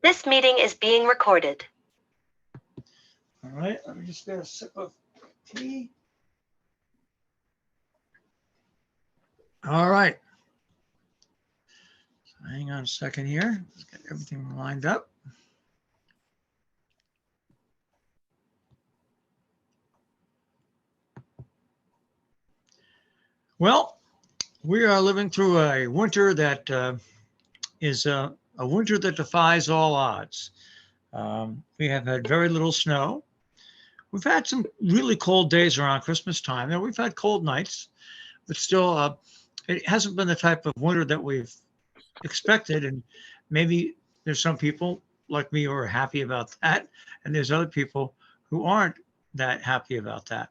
This meeting is being recorded. All right, let me just get a sip of tea. All right. So hang on a second here. Let's get everything lined up. Well, we are living through a winter that is a winter that defies all odds. We have had very little snow. We've had some really cold days around Christmas time, and we've had cold nights, but still, it hasn't been the type of winter that we've expected. And maybe there's some people like me who are happy about that, and there's other people who aren't that happy about that.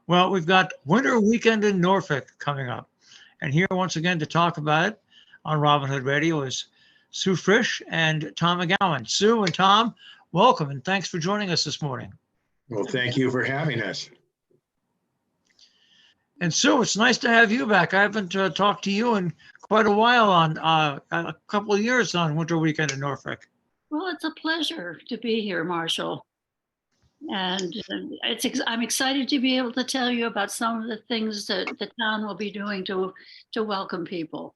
Well, we've got Winter Weekend in Norfolk coming up. And here once again to talk about it on Robin Hood Radio is Sue Frisch and Tom McGowan. Sue and Tom, welcome and thanks for joining us this morning. Well, thank you for having us. And Sue, it's nice to have you back. I haven't talked to you in quite a while on a couple of years on Winter Weekend in Norfolk. Well, it's a pleasure to be here, Marshall. And I'm excited to be able to tell you about some of the things that the town will be doing to welcome people.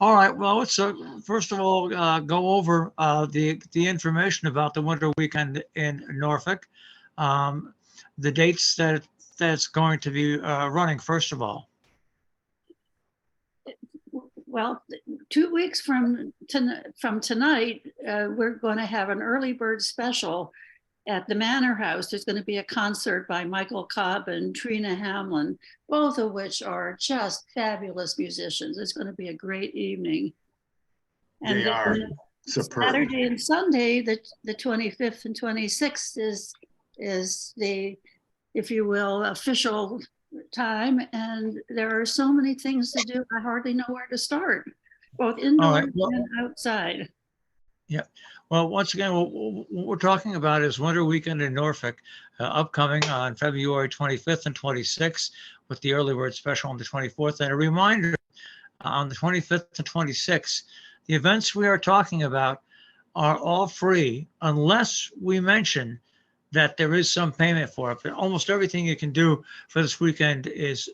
All right. Well, let's first of all go over the information about the Winter Weekend in Norfolk, the dates that's going to be running. First of all, well, 2 weeks from tonight, we're going to have an early bird special at the Manor House. There's going to be a concert by Michael Cobb and Trina Hamlin, both of which are just fabulous musicians. It's going to be a great evening. And they are superb. Saturday and Sunday, the 25th and 26th is the, if you will, official time. And there are so many things to do. I hardly know where to start, both indoor and outside. Yeah. Well, once again, what we're talking about is Winter Weekend in Norfolk, upcoming on February 25th and 26th, with the early bird special on the 24th. And a reminder, on the 25th and 26th, the events we are talking about are all free unless we mention that there is some payment for it. But almost everything you can do for this weekend is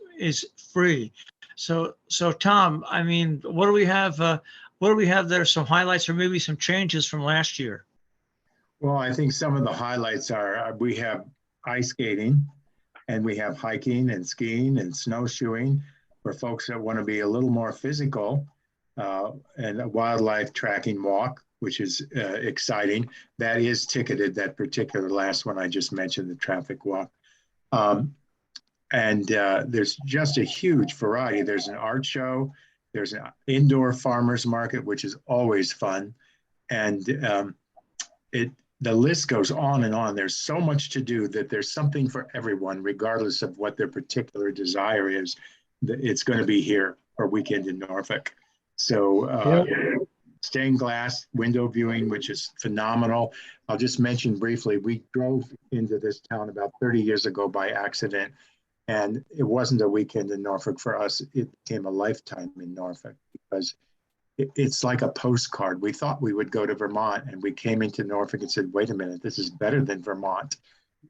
free. So Tom, I mean, what do we have? What do we have there? Some highlights or maybe some changes from last year? Well, I think some of the highlights are we have ice skating and we have hiking and skiing and snowshoeing for folks that want to be a little more physical, and a wildlife tracking walk, which is exciting. That is ticketed, that particular last one I just mentioned, the traffic walk. And there's just a huge variety. There's an art show. There's an indoor farmers market, which is always fun. And the list goes on and on. There's so much to do that there's something for everyone, regardless of what their particular desire is. It's going to be here for Weekend in Norfolk. So stained glass window viewing, which is phenomenal. I'll just mention briefly, we drove into this town about 30 years ago by accident. And it wasn't a weekend in Norfolk for us. It became a lifetime in Norfolk because it's like a postcard. We thought we would go to Vermont, and we came into Norfolk and said, wait a minute, this is better than Vermont.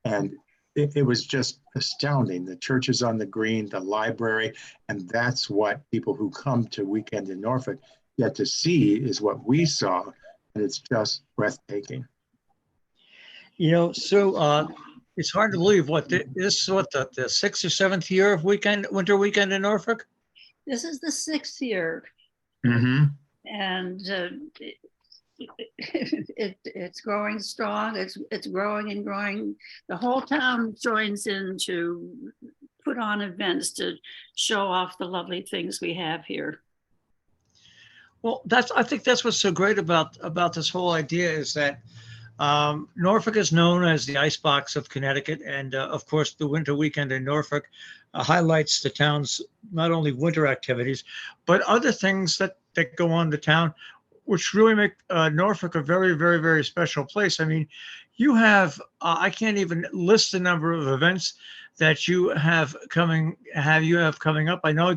And it was just astounding. The churches on the green, the library, and that's what people who come to Weekend in Norfolk get to see is what we saw. And it's just breathtaking. You know, so it's hard to believe this is the 6th or 7th year of Winter Weekend in Norfolk? This is the 6th year. Mm-hmm. And it's growing strong. It's growing and growing. The whole town joins in to put on events to show off the lovely things we have here. Well, I think that's what's so great about this whole idea is that Norfolk is known as the icebox of Connecticut, and of course, the Winter Weekend in Norfolk highlights the town's not only winter activities, but other things that go on in the town, which really make Norfolk a very, very, very special place. I mean, you have I can't even list the number of events that you have coming up. I know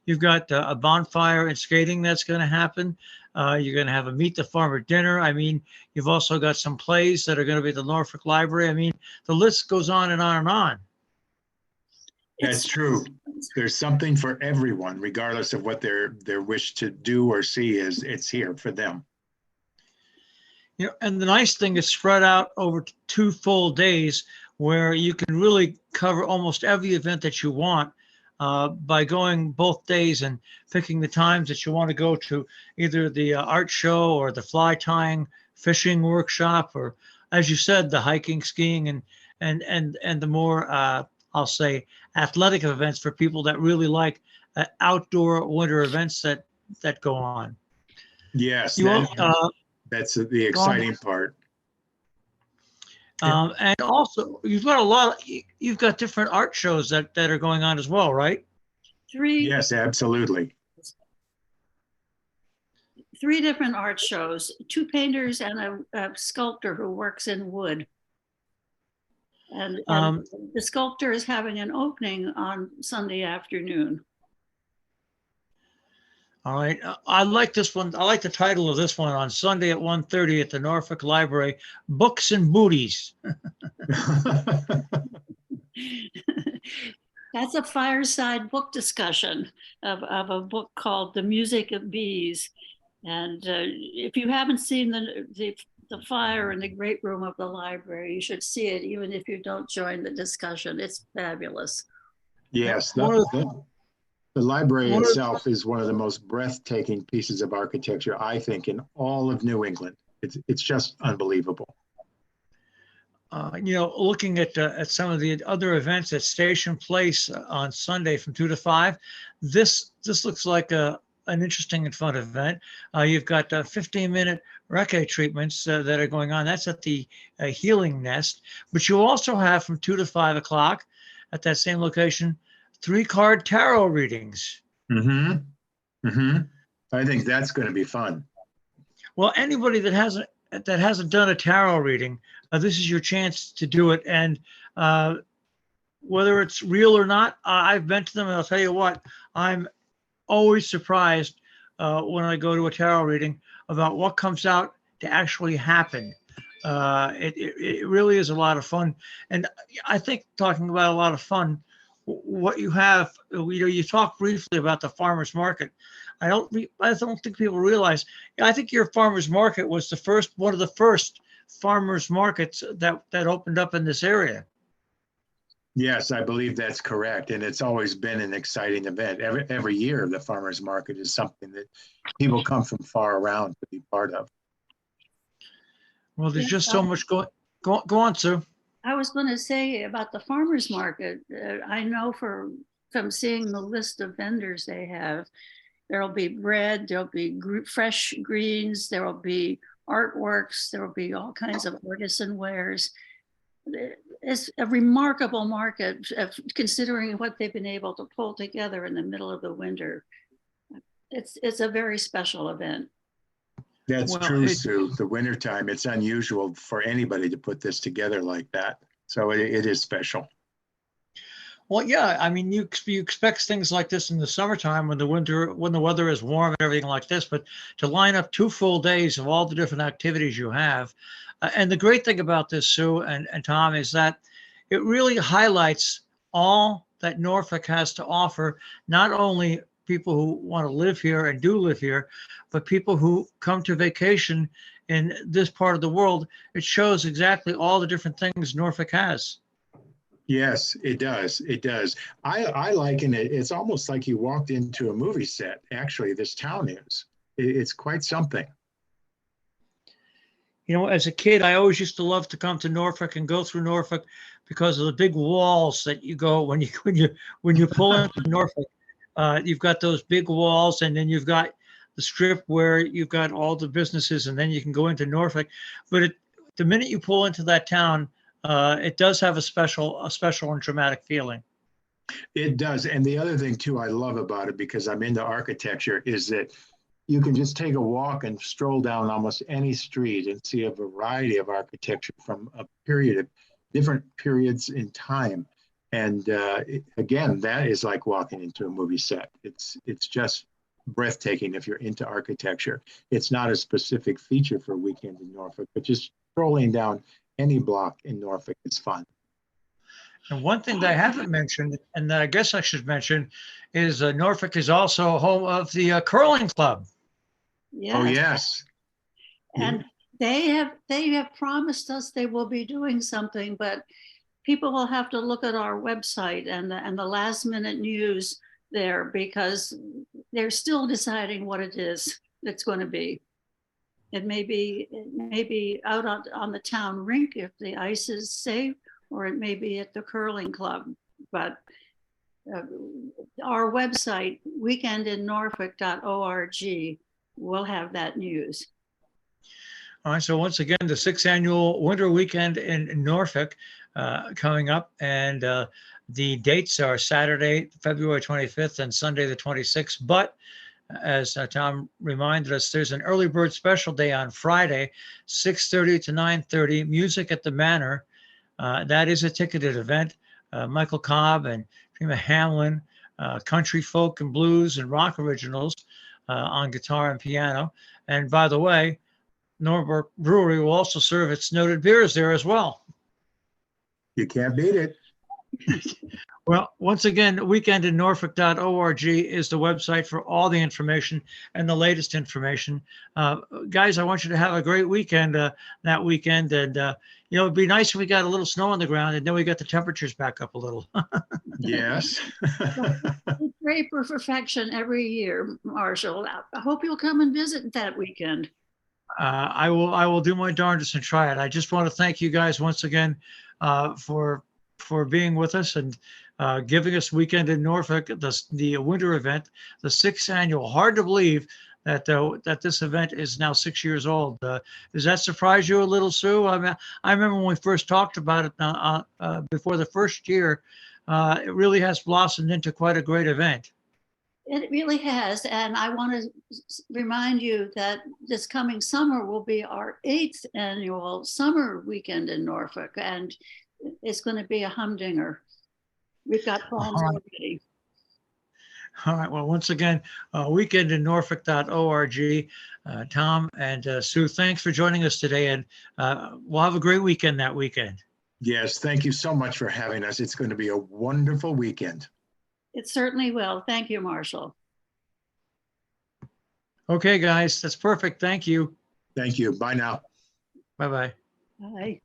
you've got a bonfire and skating that's going to happen. You're going to have a Meet the Farmer dinner. I mean, you've also got some plays that are going to be at the Norfolk Library. I mean, the list goes on and on and on. That's true. There's something for everyone, regardless of what their wish to do or see is. It's here for them. You know, and the nice thing is spread out over 2 full days where you can really cover almost every event that you want by going both days and picking the times that you want to go to either the art show or the fly tying fishing workshop, or as you said, the hiking, skiing, and the more I'll say athletic events for people that really like outdoor winter events that go on. Yes, that's the exciting part. And also, you've got different art shows that are going on as well, right? 3 Yes, absolutely. 3 different art shows, 2 painters and a sculptor who works in wood. And the sculptor is having an opening on Sunday afternoon. All right. I like this one. I like the title of this one, on Sunday at 1:30 at the Norfolk Library, Books and Booties. That's a fireside book discussion of a book called The Music of Bees. And if you haven't seen the fire in the great room of the library, you should see it, even if you don't join the discussion. It's fabulous. Yes, the library itself is one of the most breathtaking pieces of architecture, I think, in all of New England. It's just unbelievable. You know, looking at some of the other events at Station Place on Sunday from 2 to 5, this looks like an interesting and fun event. You've got 15-minute Reiki treatments that are going on. That's at the Healing Nest. But you also have from 2 to 5 o'clock at that same location, 3-card tarot readings. I think that's going to be fun. Well, anybody that hasn't done a tarot reading, this is your chance to do it. And whether it's real or not, I've been to them, and I'll tell you what, I'm always surprised when I go to a tarot reading about what comes out to actually happen. It really is a lot of fun. And I think, talking about a lot of fun, what you have, you talk briefly about the farmers market. I don't think people realize. I think your farmers market was one of the first farmers markets that opened up in this area. Yes, I believe that's correct, and it's always been an exciting event. Every year, the farmers market is something that people come from far around to be part of. Well, there's just so much going. Go on, Sue. I was going to say about the farmers market. I know from seeing the list of vendors they have, there'll be bread, there'll be fresh greens, there will be artworks, there will be all kinds of artisan wares. It's a remarkable market, considering what they've been able to pull together in the middle of the winter. It's a very special event. That's true, Sue. The wintertime, it's unusual for anybody to put this together like that. So it is special. Well, yeah, I mean, you expect things like this in the summertime when the weather is warm and everything like this, but to line up 2 full days of all the different activities you have. And the great thing about this, Sue and Tom, is that it really highlights all that Norfolk has to offer, not only people who want to live here and do live here, but people who come to vacation in this part of the world. It shows exactly all the different things Norfolk has. Yes, it does. It does. I liken it. It's almost like you walked into a movie set. Actually, this town is. It's quite something. You know, as a kid, I always used to love to come to Norfolk and go through Norfolk because of the big walls that you go when you pull into Norfolk. You've got those big walls, and then you've got the strip where you've got all the businesses, and then you can go into Norfolk. But the minute you pull into that town, it does have a special and dramatic feeling. It does. And the other thing too I love about it, because I'm into architecture, is that you can just take a walk and stroll down almost any street and see a variety of architecture from a period of different periods in time. And again, that is like walking into a movie set. It's just breathtaking if you're into architecture. It's not a specific feature for Weekend in Norfolk, but just strolling down any block in Norfolk is fun. And one thing that I haven't mentioned, and that I guess I should mention, is Norfolk is also home of the curling club. Yes. Oh, yes. And they have promised us they will be doing something, but people will have to look at our website and the last minute news there, because they're still deciding what it is it's going to be. It may be out on the town rink if the ice is safe, or it may be at the curling club. But our website, weekendinnorfolk.org, will have that news. All right. So once again, the 6th annual Winter Weekend in Norfolk coming up, and the dates are Saturday, February 25th, and Sunday the 26th. But as Tom reminded us, there's an early bird special day on Friday, 6:30 to 9:30. Music at the Manor. That is a ticketed event. Michael Cobb and Trina Hamlin, country folk and blues and rock originals on guitar and piano. And by the way, Norbrook Brewery will also serve its noted beers there as well. You can't beat it. Well, once again, weekendinnorfolk.org is the website for all the information and the latest information. Guys, I want you to have a great weekend that weekend. And, it'd be nice if we got a little snow on the ground and then we got the temperatures back up a little. Yes. We pray for perfection every year, Marshall. I hope you'll come and visit that weekend. I will do my darndest and try it. I just want to thank you guys once again for being with us and giving us Weekend in Norfolk, the winter event, the 6th annual. Hard to believe that this event is now 6 years old. Does that surprise you a little, Sue? I mean, I remember when we first talked about it before the first year. It really has blossomed into quite a great event. It really has. And I want to remind you that this coming summer will be our 8th annual summer weekend in Norfolk. And it's going to be a humdinger. We've got plans already. All right. Well, once again, weekendinnorfolk.org. Tom and Sue, thanks for joining us today. And we'll have a great weekend that weekend. Yes. Thank you so much for having us. It's going to be a wonderful weekend. It certainly will. Thank you, Marshall. Okay, guys. That's perfect. Thank you. Thank you. Bye now. Bye-bye. Bye.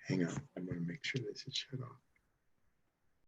Hang on. I'm going to make sure this is shut off.